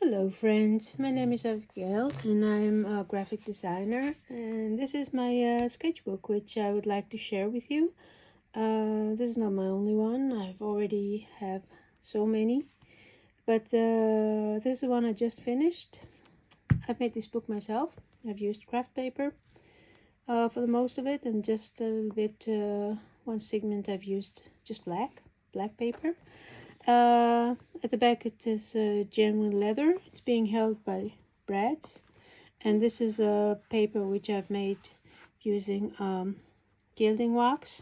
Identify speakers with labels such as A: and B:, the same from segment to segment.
A: Hello friends, my name is Abigail and I'm a graphic designer, and this is my sketchbook which I would like to share with you. This is not my only one, I've already have so many, but this is the one I just finished. I've made this book myself. I've used craft paper for the most of it, and just a little bit, one segment I've used just black paper. At the back it is genuine leather. It's being held by brads, and this is a paper which I've made using gilding wax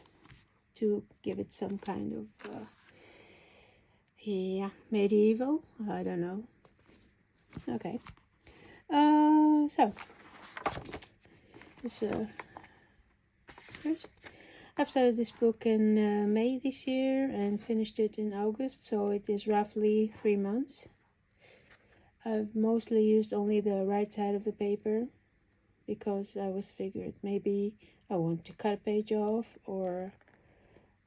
A: to give it some kind of medieval, I don't know. Okay, so this first I've started this book in May this year and finished it in August, so it is roughly 3 months. I've mostly used only the right side of the paper because I was figured maybe I want to cut a page off, or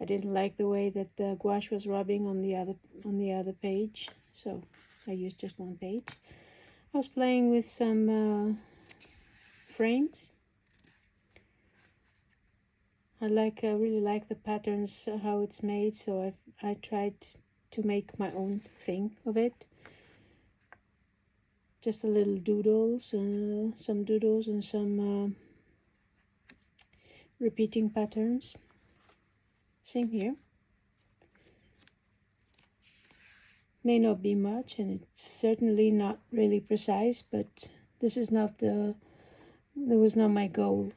A: I didn't like the way that the gouache was rubbing on the other page, so I used just one page. I was playing with some frames. I really like the patterns, how it's made, so I tried to make my own thing of it. Just a little doodles, some doodles and some repeating patterns. Same here. May not be much, and it's certainly not really precise, but this is not that was not my goal.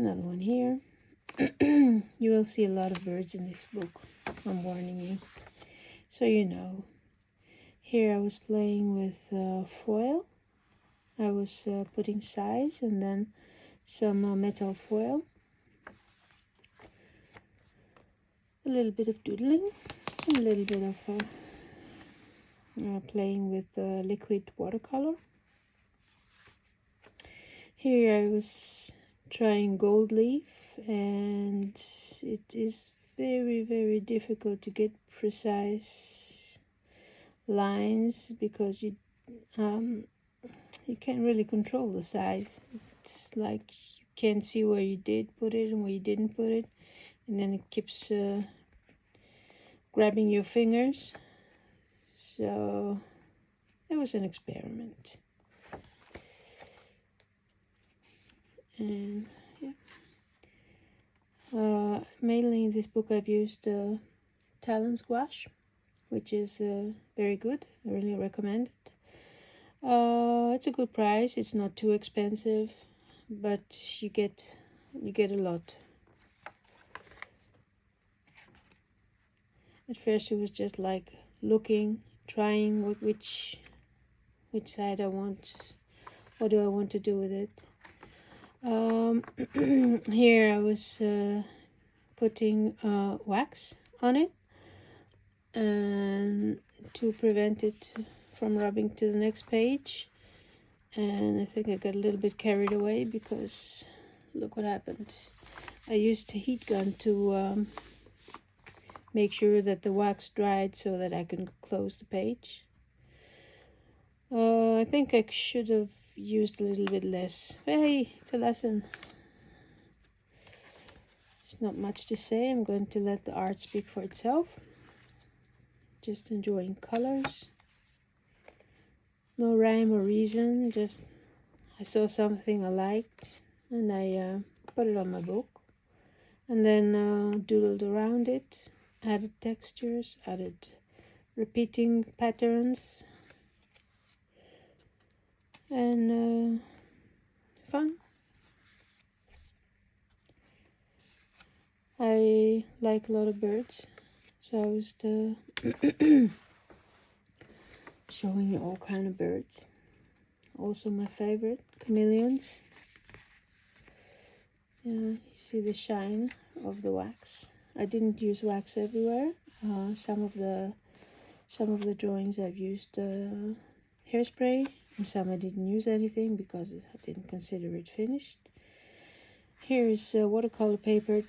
A: Another one here. You will see a lot of birds in this book, I'm warning you, so you know. Here I was playing with foil. I was putting size and then some metal foil. A little bit of doodling, a little bit of playing with liquid watercolor. Here I was trying gold leaf, and it is very difficult to get precise lines because you can't really control the size. It's like you can't see where you did put it and where you didn't put it, and then it keeps grabbing your fingers. So it was an experiment. And yeah, mainly in this book I've used Talon's gouache, which is very good. I really recommend it. It's a good price. It's not too expensive, but you get a lot. At first it was just like looking, trying which side I want, what do I want to do with it. Here I was putting wax on it, and to prevent it from rubbing to the next page, and I think I got a little bit carried away because look what happened. I used a heat gun to make sure that the wax dried so that I can close the page. I think I should have used a little bit less. But hey, it's a lesson. It's not much to say. I'm going to let the art speak for itself. Just enjoying colors. No rhyme or reason, just I saw something I liked and I put it on my book, and then doodled around it, added textures, added repeating patterns, and fun. I like a lot of birds, so I was showing you all kind of birds. Also my favorite, chameleons. Yeah, you see the shine of the wax. I didn't use wax everywhere. Some of the drawings I've used hairspray, and some I didn't use anything because I didn't consider it finished. Here is watercolor paper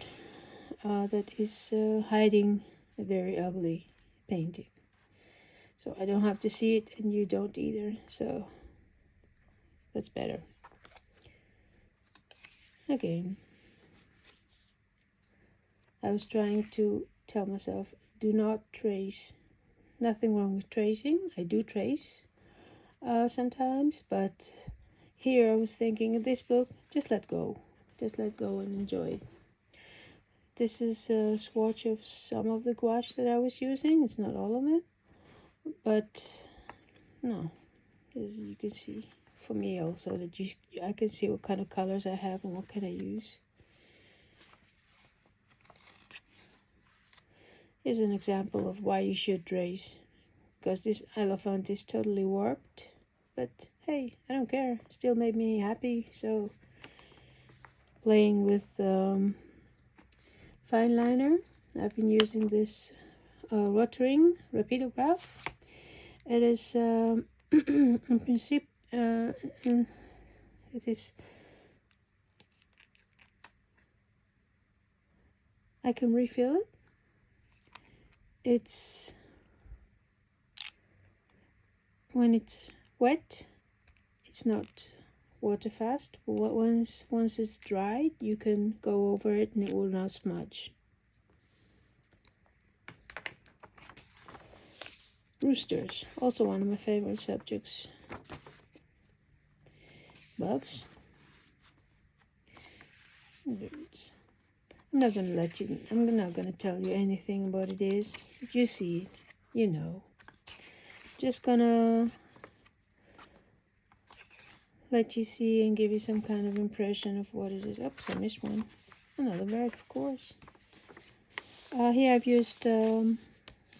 A: that is hiding a very ugly painting. So I don't have to see it and you don't either. So that's better. Again, I was trying to tell myself, do not trace. Nothing wrong with tracing. I do trace sometimes, but here I was thinking in this book, just let go. Just let go and enjoy it. This is a swatch of some of the gouache that I was using. It's not all of it, but no, as you can see, for me also, that I can see what kind of colors I have and what can I use. Here's an example of why you should trace, because this elephant is totally warped, but hey, I don't care, still made me happy. So playing with fine liner, I've been using this Rotring rapidograph. It is in principle it is, I can refill it. It's when it's wet, it's not water fast, but once it's dried, you can go over it and it will not smudge. Roosters, also one of my favorite subjects. Bugs. Birds. I'm not gonna tell you anything about it is. If you see it, you know. Just gonna let you see and give you some kind of impression of what it is. Oops, I missed one. Another bird, of course. Here I've used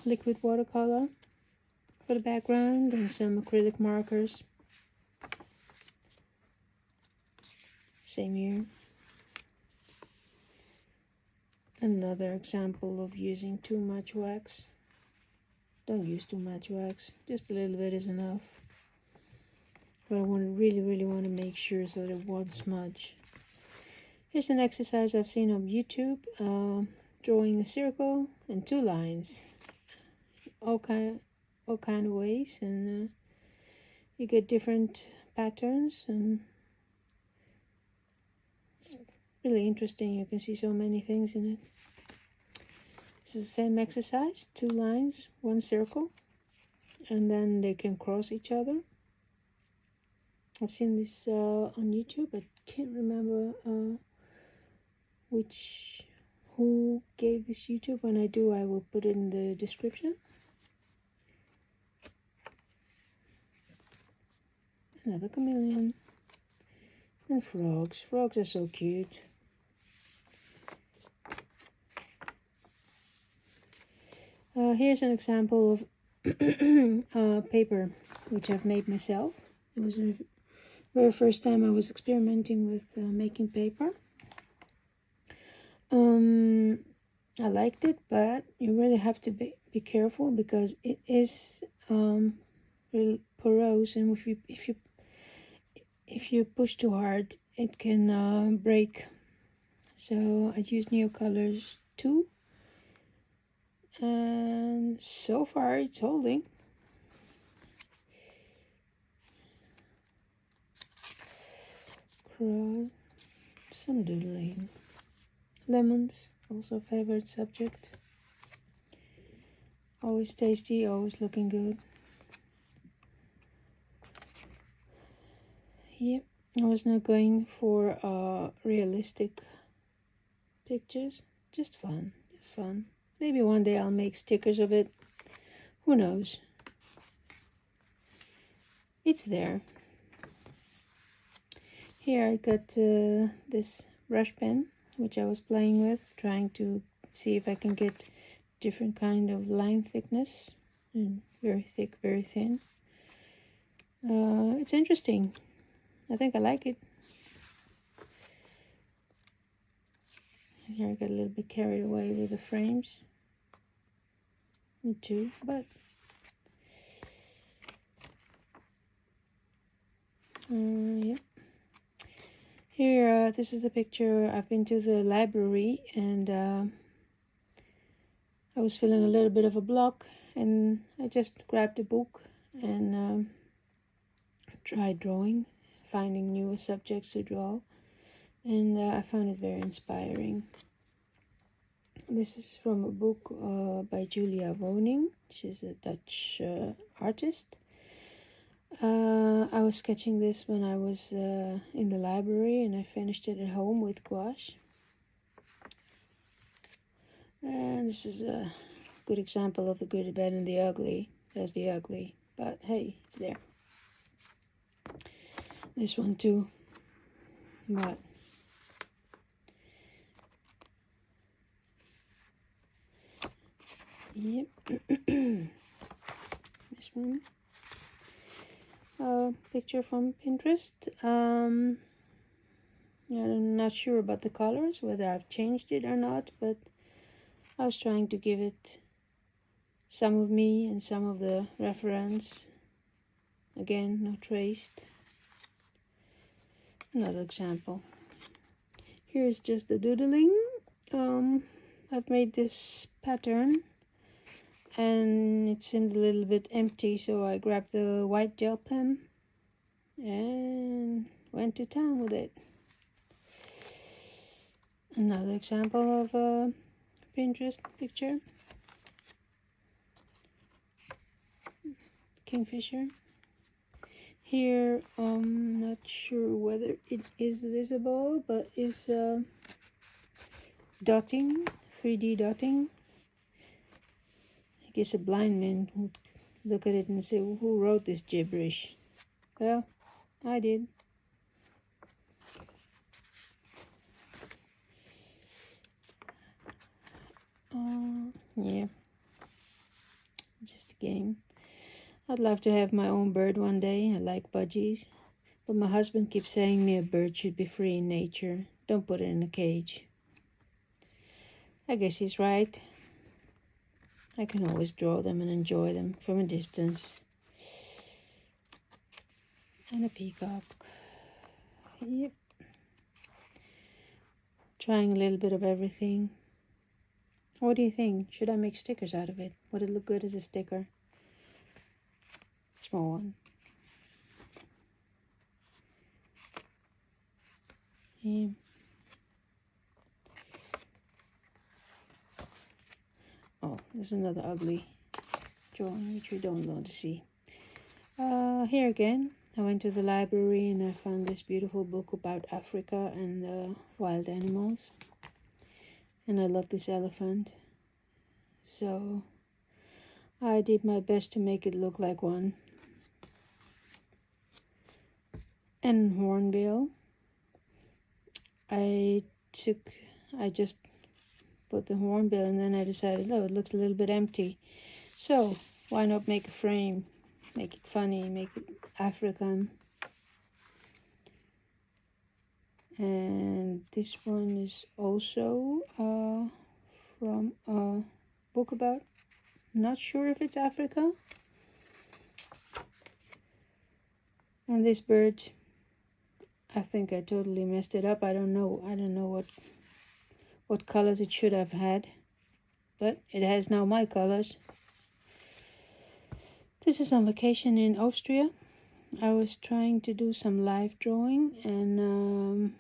A: liquid watercolor for the background and some acrylic markers. Same here. Another example of using too much wax. Don't use too much wax, just a little bit is enough. But I really want to make sure so that it won't smudge. Here's an exercise I've seen on YouTube, drawing a circle and two lines, all kind of ways, and you get different patterns, and it's really interesting. You can see so many things in it. This is the same exercise, two lines, one circle, and then they can cross each other. I've seen this on YouTube. I can't remember who gave this YouTube. When I do, I will put it in the description. Another chameleon. And frogs. Frogs are so cute. Here's an example of paper which I've made myself. It was the very first time I was experimenting with making paper. I liked it, but you really have to be careful because it is really porous, and if you push too hard, it can break. So I used Neocolors 2, and so far it's holding. Some doodling. Lemons, also a favorite subject. Always tasty, always looking good. Yep, I was not going for realistic pictures, just fun. Maybe one day I'll make stickers of it, who knows. It's there. Here I got this brush pen, which I was playing with, trying to see if I can get different kind of line thickness, and very thick, very thin. It's interesting. I think I like it. Here I got a little bit carried away with the frames. Me too, but yeah. Here, this is a picture. I've been to the library and I was feeling a little bit of a block, And I just grabbed a book and tried drawing, finding new subjects to draw, and I found it very inspiring. This is from a book by Julia Woning. She's a Dutch artist. I was sketching this when I was in the library, and I finished it at home with gouache. And this is a good example of the good, the bad, and the ugly. There's the ugly, but hey, it's there. This one too, but yep. This one. Picture from Pinterest. I'm not sure about the colors, whether I've changed it or not, but I was trying to give it some of me and some of the reference. Again, not traced. Another example. Here's just the doodling. I've made this pattern and it seemed a little bit empty, so I grabbed the white gel pen and went to town with it. Another example of a Pinterest picture. Kingfisher. Here, I'm not sure whether it is visible, but it's dotting, 3D dotting. I guess a blind man would look at it and say, who wrote this gibberish? Well, I did. Yeah, just a game. I'd love to have my own bird one day. I like budgies. But my husband keeps saying me a bird should be free in nature. Don't put it in a cage. I guess he's right. I can always draw them and enjoy them from a distance. And a peacock. Yep. Trying a little bit of everything. What do you think? Should I make stickers out of it? Would it look good as a sticker? Small one. Yeah. Oh, there's another ugly drawing which we don't want to see. Here again, I went to the library and I found this beautiful book about Africa and wild animals. And I love this elephant. So I did my best to make it look like one. And hornbill. I just put the hornbill and then I decided, oh, it looks a little bit empty. So why not make a frame? Make it funny, make it African. And this one is also from a book about, not sure if it's Africa. And this bird, I think I totally messed it up. I don't know what colors it should have had, but it has now my colors. This is on vacation in Austria. I was trying to do some live drawing and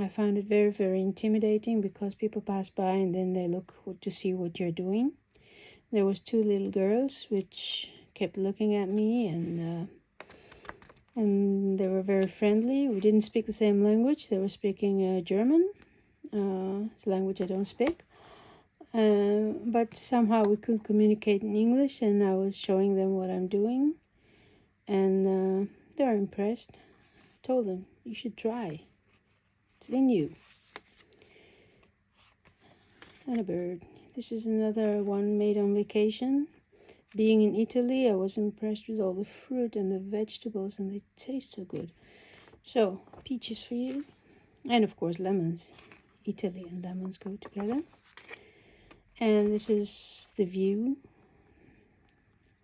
A: I found it very, very intimidating because people pass by and then they look to see what you're doing. There was 2 little girls which kept looking at me and they were very friendly. We didn't speak the same language. They were speaking German. It's a language I don't speak. But somehow we could communicate in English and I was showing them what I'm doing. And they're impressed. I told them, you should try. It's in you. And a bird. This is another one made on vacation. Being in Italy, I was impressed with all the fruit and the vegetables, and they taste so good. So, peaches for you. And of course, lemons. Italy and lemons go together. And this is the view.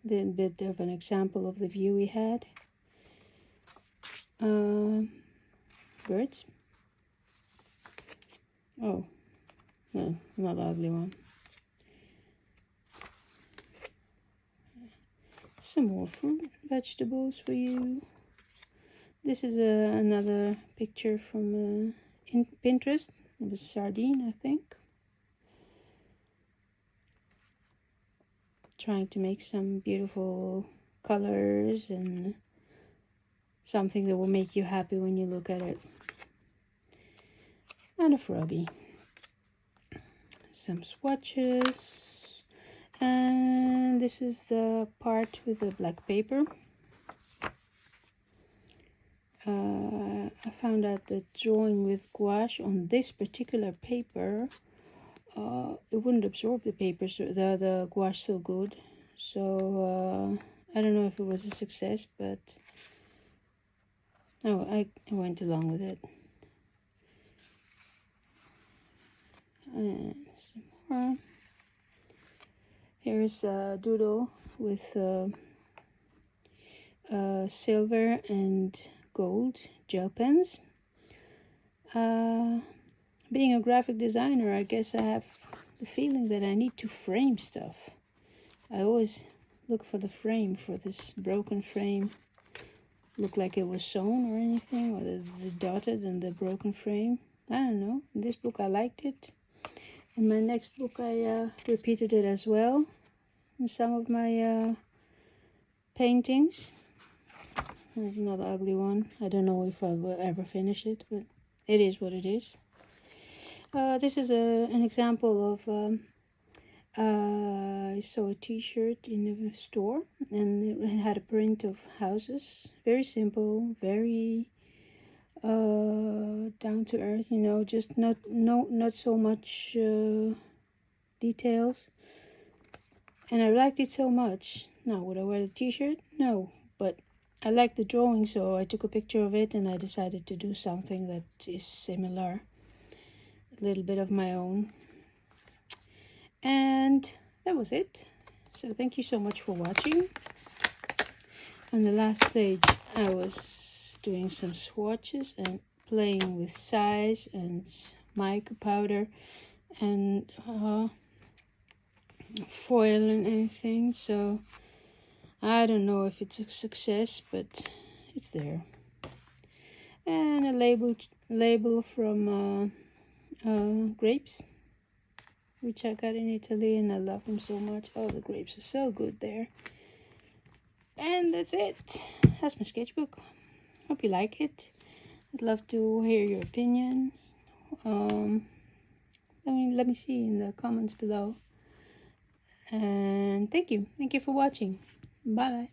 A: The bit of an example of the view we had. Birds. Oh, no, not the ugly one. some more fruit, vegetables for you. This is another picture from in Pinterest. It was sardine, I think. Trying to make some beautiful colors and something that will make you happy when you look at it. And a froggy. Some swatches. And this is the part with the black paper. I found out that drawing with gouache on this particular paper, it wouldn't absorb the paper, so the gouache so good. So I don't know if it was a success, but I went along with it. And some more. Here's a doodle with silver and gold gel pens. Being a graphic designer, I guess I have the feeling that I need to frame stuff. I always look for the frame, for this broken frame. Look like it was sewn or anything, or the dotted and the broken frame. I don't know. In this book I liked it. In my next book I repeated it as well in some of my paintings. There's another ugly one. I don't know if I will ever finish it, but it is what it is. This is an example of I saw a t-shirt in a store and it had a print of houses. Very simple, very down to earth, you know, just not so much details. And I liked it so much. Now, would I wear the t-shirt? No, but I liked the drawing, so I took a picture of it and I decided to do something that is similar. A little bit of my own. And that was it. So thank you so much for watching. On the last page I was doing some swatches and playing with size and mica powder and foil and anything, so I don't know if it's a success, but it's there. And a label from grapes, which I got in Italy and I love them so much. Oh, the grapes are so good there. And that's it. That's my sketchbook. Hope you like it. I'd love to hear your opinion. Let me see in the comments below. And thank you for watching. Bye.